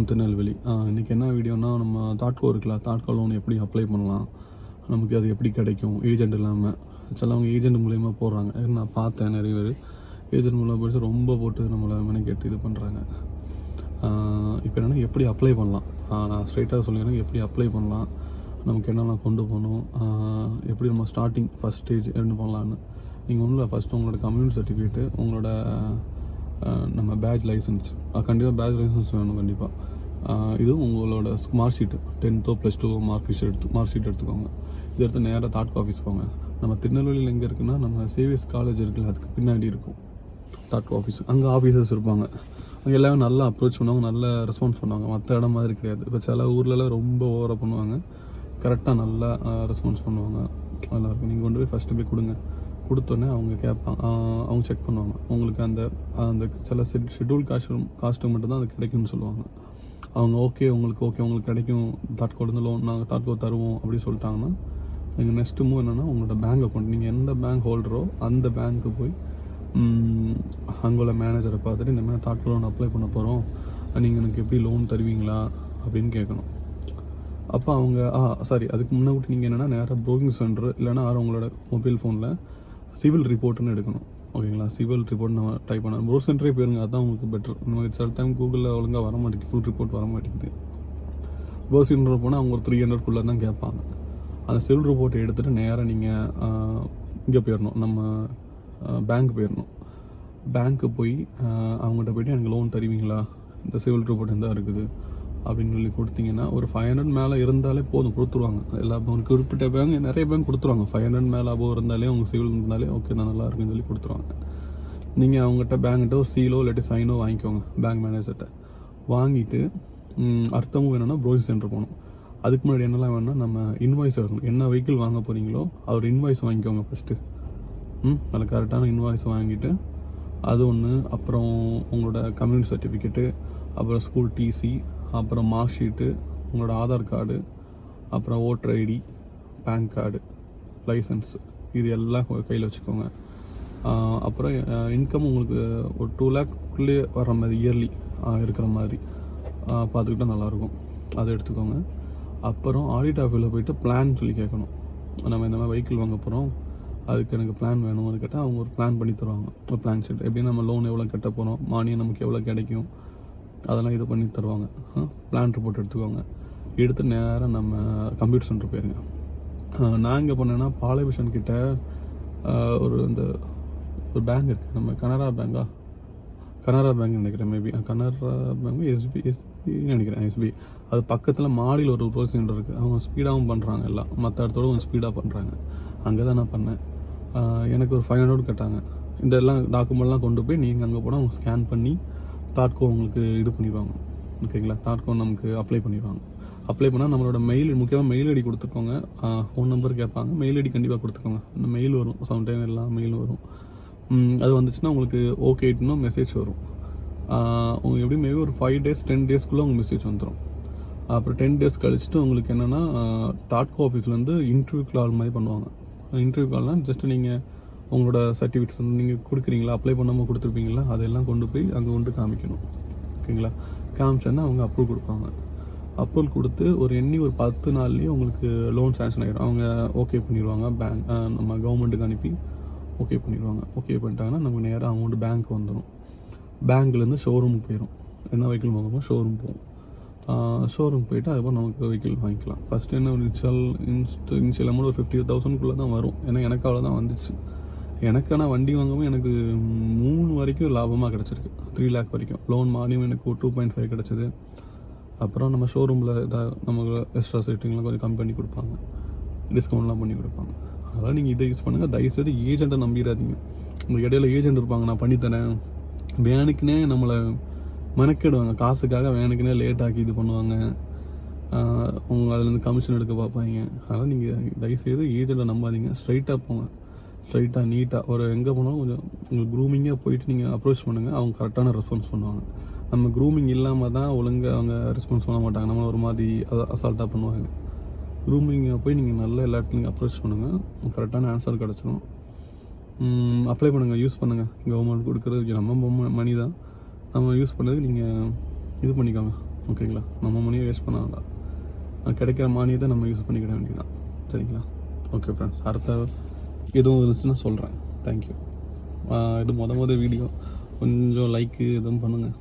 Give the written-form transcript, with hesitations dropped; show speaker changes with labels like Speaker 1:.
Speaker 1: திருநெல்வேலி. இன்றைக்கி என்ன வீடியோனா, நம்ம தாட்கோ இருக்குல்ல, தாட்கோ லோன் எப்படி அப்ளை பண்ணலாம், நமக்கு அது எப்படி கிடைக்கும் ஏஜென்ட் இல்லாமல். சிலவங்க ஏஜென்ட் மூலயமா போடுறாங்க. நான் பார்த்தேன் நிறைய பேர் ஏஜென்ட் மூலம் போயிட்டு ரொம்ப போட்டு நம்மளை மெனக்கெட்டு இது பண்ணுறாங்க. இப்போ என்னென்னா எப்படி அப்ளை பண்ணலாம், நான் ஸ்ட்ரைட்டாக சொல்லிடுறேன். எப்படி அப்ளை பண்ணலாம், நமக்கு என்னென்ன கொண்டு போகணும், எப்படி நம்ம ஸ்டார்டிங் ஃபஸ்ட் ஸ்டேஜ் என்ன பண்ணலான்னு. நீங்கள் ஒன்றும் இல்லை, ஃபஸ்ட்டு உங்களோட கம்யூனிட்டி சர்டிஃபிகேட்டு, உங்களோட நம்ம பேட்ச் லைசன்ஸ், கண்டிப்பாக பேட்ச் லைசன்ஸ் வேணும் கண்டிப்பாக. இதுவும் உங்களோட mark sheet, 10th +2 mark sheet எடுத்துக்கோங்க. இது எடுத்து நேராக தாட்கோ ஆஃபீஸ் போங்க. நம்ம திருநெல்வேலியில் எங்கே இருக்குன்னா, நம்ம சேவியர்ஸ் காலேஜ் இருக்குல்ல, அதுக்கு பின்னாடி இருக்கும் தாட்கோ ஆஃபீஸ். அங்கே ஆஃபீஸர்ஸ் இருப்பாங்க. அங்கே எல்லோரும் நல்லா அப்ரோச் பண்ணுவாங்க, நல்ல ரெஸ்பான்ஸ் பண்ணுவாங்க. மற்ற இடம் மாதிரி கிடையாது. இப்போ சில ஊர்லலாம் ரொம்ப ஓவராக பண்ணுவாங்க, கரெக்டாக நல்லா ரெஸ்பான்ஸ் பண்ணுவாங்க. நல்லாயிருக்கும். நீங்கள் கொண்டு போய் ஃபஸ்ட்டு போய் கொடுங்க. கொடுத்தோன்னே அவங்க கேட்பாங்க, அவங்க செக் பண்ணுவாங்க. உங்களுக்கு அந்த சில ஷெட்யூல் காஸ்ட்டு மட்டும்தான் அது கிடைக்கும்னு சொல்லுவாங்க. அவங்க உங்களுக்கு கிடைக்கும், தாட்கோலேருந்து லோன் நாங்கள் தாட்கோ தருவோம் அப்படின்னு சொல்லிட்டாங்கன்னா, நீங்கள் நெக்ஸ்ட்டு மூவ் என்னென்னா, உங்களோட பேங்க் அக்கௌண்ட், நீங்கள் எந்த பேங்க் ஹோல்டரோ அந்த பேங்க்கு போய் அங்குள்ள மேனேஜரை பார்த்துட்டு, இந்த மாதிரி தாட்கோ லோன் அப்ளை பண்ண போகிறோம், நீங்கள் எனக்கு எப்படி லோன் தருவீங்களா அப்படின்னு கேட்கணும். அப்போ அவங்க அதுக்கு முன்னாடி நீங்கள் என்னென்னா நேராக ப்ரோக்கிங் சென்டர் இல்லைனா உங்களோட மொபைல் ஃபோனில் சிவில் ரிப்போர்ட்டுன்னு எடுக்கணும். ஓகேங்களா, சிவில் ரிப்போர்ட் நம்ம டைப் பண்ண ப்ரோ சென்டரே போயிருங்க, அதுதான் உங்களுக்கு பெட்டர். நம்ம சில டைம் கூகுளில் ஒழுங்காக வர மாட்டேங்குது, ஃபுல் ரிப்போர்ட் வர மாட்டேங்குது. ப்ரோ சென்டர் போனால் அவங்க ஒரு 300 தான் கேட்பாங்க. அந்த சிவில் ரிப்போர்ட்டை எடுத்துகிட்டு நேராக நீங்கள் இங்கே போயிடணும், நம்ம பேங்க் போயிடணும். பேங்க்கு போய் அவங்கள்ட்ட போய்ட்டு எனக்கு லோன் தருவீங்களா, இந்த சிவில் ரிப்போர்ட் எந்த இருக்குது அப்படின்னு சொல்லி கொடுத்தீங்கன்னா, ஒரு 500 மேலே இருந்தாலே போதும், கொடுத்துருவாங்க. எல்லா பேங்க் குறிப்பிட்ட பேங்க், நிறைய பேங்க் கொடுத்துருவாங்க. 500 மேலே அபோவ் இருந்தாலே, அவங்க சிவில் இருந்தாலே ஓகே தான், நல்லா இருக்குன்னு சொல்லி கொடுத்துருவாங்க. நீங்கள் அவங்ககிட்ட பேங்க்கிட்ட ஒரு சீலோ இல்லாட்டி சைனோ வாங்கிக்கோங்க, பேங்க் மேனேஜர்கிட்ட வாங்கிட்டு அர்த்தமும் வேணும்னா ப்ரோக்கிங் சென்டர் போகணும். அதுக்கு முன்னாடி என்னெல்லாம் வேணும்னா, நம்ம இன்வாய்ஸ் வரணும். என்ன வெஹிக்கிள் வாங்க போகிறீங்களோ அதோட இன்வாய்ஸ் வாங்கிக்கோங்க ஃபஸ்ட்டு. அதில் கரெக்டான இன்வாய்ஸ் வாங்கிட்டு அது ஒன்று, அப்புறம் உங்களோட கம்யூனிட்டி சர்டிஃபிகேட்டு, அப்புறம் ஸ்கூல் டிசி, அப்புறம் மார்க் ஷீட்டு, உங்களோட ஆதார் கார்டு, அப்புறம் voter ID, PAN card, licence, இது எல்லாம் கையில் வச்சுக்கோங்க. அப்புறம் இன்கம் உங்களுக்கு ஒரு 2 lakhக்குள்ளே வர மாதிரி இயர்லி இருக்கிற மாதிரி பார்த்துக்கிட்டா நல்லாயிருக்கும், அதை எடுத்துக்கோங்க. அப்புறம் ஆடிட் ஆஃபீஸில் போய்ட்டு பிளான் சொல்லி கேட்கணும். நம்ம இந்த மாதிரி வெஹிக்கிள் வாங்க போகிறோம், அதுக்கு எனக்கு பிளான் வேணும்னு கேட்டால் அவங்க ஒரு பிளான் பண்ணி தருவாங்க. ஒரு பிளான் ஷீட், எப்படின்னா நம்ம லோன் எவ்வளோ கட்ட போகிறோம், மானியம் நமக்கு எவ்வளோ கிடைக்கும், அதெல்லாம் இது பண்ணி தருவாங்க. பிளான் ரிப்போர்ட் எடுத்துக்கோங்க. எடுத்து நேராக நம்ம கம்ப்யூட்டர் சென்டர் போயிருங்க. நான் இங்கே பண்ணேன்னா, பாலபிஷன் கிட்ட ஒரு பேங்க் இருக்குது, நம்ம கனரா பேங்க் நினைக்கிறேன், மேபி கனரா பேங்க், எஸ்பின்னு நினைக்கிறேன், எஸ்பி. அது பக்கத்தில் மாடியில் ஒரு ப்ரோஸ் சென்டர் இருக்குது. அவங்க ஸ்பீடாகவும் பண்ணுறாங்க, எல்லாம் மற்ற இடத்தோடு கொஞ்சம் ஸ்பீடாக பண்ணுறாங்க. அங்கே தான் நான் பண்ணேன். எனக்கு ஒரு 500 கேட்டாங்க. இந்த எல்லாம் டாக்குமெண்ட்லாம் கொண்டு போய் நீங்கள் அங்கே போனால் அவங்க ஸ்கேன் பண்ணி தாட்கோ உங்களுக்கு இது பண்ணிடுவாங்க. ஓகேங்களா, தாட்கோ நமக்கு அப்ளை பண்ணிடுவாங்க. அப்ளை பண்ணால் நம்மளோட முக்கியமாக மெயில் ஐடி கொடுத்துக்கோங்க. ஃபோன் நம்பர் கேட்பாங்க, மெயில் ஐடி கண்டிப்பாக கொடுத்துக்கோங்க. இந்த மெயில் வரும், சம்டைம் எல்லாம் மெயில் வரும். அது வந்துச்சுன்னா உங்களுக்கு ஓகேட்டுன்னு மெசேஜ் வரும். உங்களுக்கு எப்படி மேபி ஒரு 5 days 10 daysக்குள்ளே உங்கள் மெசேஜ் வந்துடும். அப்புறம் 10 days கழிச்சுட்டு உங்களுக்கு என்னென்னா, தாட்கோ ஆஃபீஸ்லேருந்து இன்டர்வியூ கால் மாதிரி பண்ணுவாங்க. இன்டர்வியூ கால்னால் ஜஸ்ட்டு நீங்கள் உங்களோட சர்டிஃபிகேட்ஸ் வந்து நீங்கள் கொடுக்குறீங்களா, அப்ளை பண்ணாமல் கொடுத்துருப்பீங்களா, அதெல்லாம் கொண்டு போய் அங்கே கொண்டு காமிக்கணும். ஓகேங்களா, காமிச்சோன்னா அவங்க அப்ரூவல் கொடுப்பாங்க. அப்ரூவல் கொடுத்து ஒரு 10 நாள்லேயே உங்களுக்கு லோன் சேங்ஷன் ஆகிடும். அவங்க ஓகே பண்ணிடுவாங்க. பேங்க் நம்ம கவர்மெண்ட்டுக்கு அனுப்பி ஓகே பண்ணிடுவாங்க. ஓகே பண்ணிட்டாங்கன்னா நமக்கு நேராக அமௌண்ட் பேங்க் வந்துடும். பேங்க்லேருந்து ஷோரூமுக்கு போயிடும். என்ன வெஹிக்கிள் வாங்குமோ ஷோரூம் போகும். ஷோரூம் போய்ட்டு அதுக்கப்புறம் நமக்கு வெஹிக்கிள் வாங்கிக்கலாம். ஃபஸ்ட்டு என்ன இனிஷியல் அமௌண்ட் ஒரு 50,000க்குள்ளே தான் வரும். ஏன்னா எனக்கு அவ்வளோதான் வந்துச்சு. எனக்கான வண்டி வாங்கவும் எனக்கு 3 வரைக்கும் லாபமாக கிடச்சிருக்கு, 3 lakh வரைக்கும். லோன் மானியம் எனக்கு 2.5 கிடச்சிது. அப்புறம் நம்ம ஷோரூமில் நமக்கு எக்ஸ்ட்ரா செட்டிங்லாம் கொஞ்சம் கம்மி பண்ணி கொடுப்பாங்க, டிஸ்கவுண்ட்லாம் பண்ணி கொடுப்பாங்க. அதனால் நீங்கள் இதை யூஸ் பண்ணுங்கள். தயவுசெய்து ஏஜெண்ட்டை நம்பிடாதீங்க. உங்களுக்கு இடையில ஏஜெண்ட் இருப்பாங்க, நான் பண்ணித்தரேன், வேனுக்குன்னே நம்மளை மெனக்கெடுவாங்க, காசுக்காக வேனுக்குன்னே லேட்டாக்கி இது பண்ணுவாங்க. அதுலேருந்து கமிஷன் எடுக்க பார்ப்பாங்க. அதனால் நீங்கள் தயவுசெய்து ஏஜெண்ட்டை நம்பாதீங்க. ஸ்ட்ரைட்டாக போங்க, ஸ்ட்ரைட்டாக நீட்டாக ஒரு எங்கே போனாலும் கொஞ்சம் உங்களுக்கு க்ரூமிங்காக போயிட்டு நீங்கள் அப்ரோச் பண்ணுங்கள். அவங்க கரெக்டான ரெஸ்பான்ஸ் பண்ணுவாங்க. நம்ம க்ரூமிங் இல்லாமல் தான் ஒழுங்காக அவங்க ரெஸ்பான்ஸ் பண்ண மாட்டாங்க, நம்மளை ஒரு மாதிரி அசால்ட்டாக பண்ணுவாங்க. க்ரூமிங்கை போய் நீங்கள் நல்ல எல்லா இடத்துலையும் அப்ரோச் பண்ணுங்கள், கரெக்டான ஆன்சர் கிடச்சிடும். அப்ளை பண்ணுங்கள், யூஸ் பண்ணுங்கள். கவர்மெண்ட் கொடுக்குறது நம்ம மணி தான், நம்ம யூஸ் பண்ணதுக்கு நீங்கள் இது பண்ணிக்கோங்க. ஓகேங்களா? நம்ம மணியை வேஸ்ட் பண்ண வேண்டாம். கிடைக்கிற மானியத்தை நம்ம யூஸ் பண்ணிக்கிட வேண்டியதான். சரிங்களா? ஓகே ஃப்ரெண்ட்ஸ், அடுத்த எதுவும் இருந்துச்சுன்னா சொல்கிறேன். தேங்க்யூ. இது மொதல் வீடியோ, கொஞ்சம் லைக்கு எதுவும் பண்ணுங்கள்.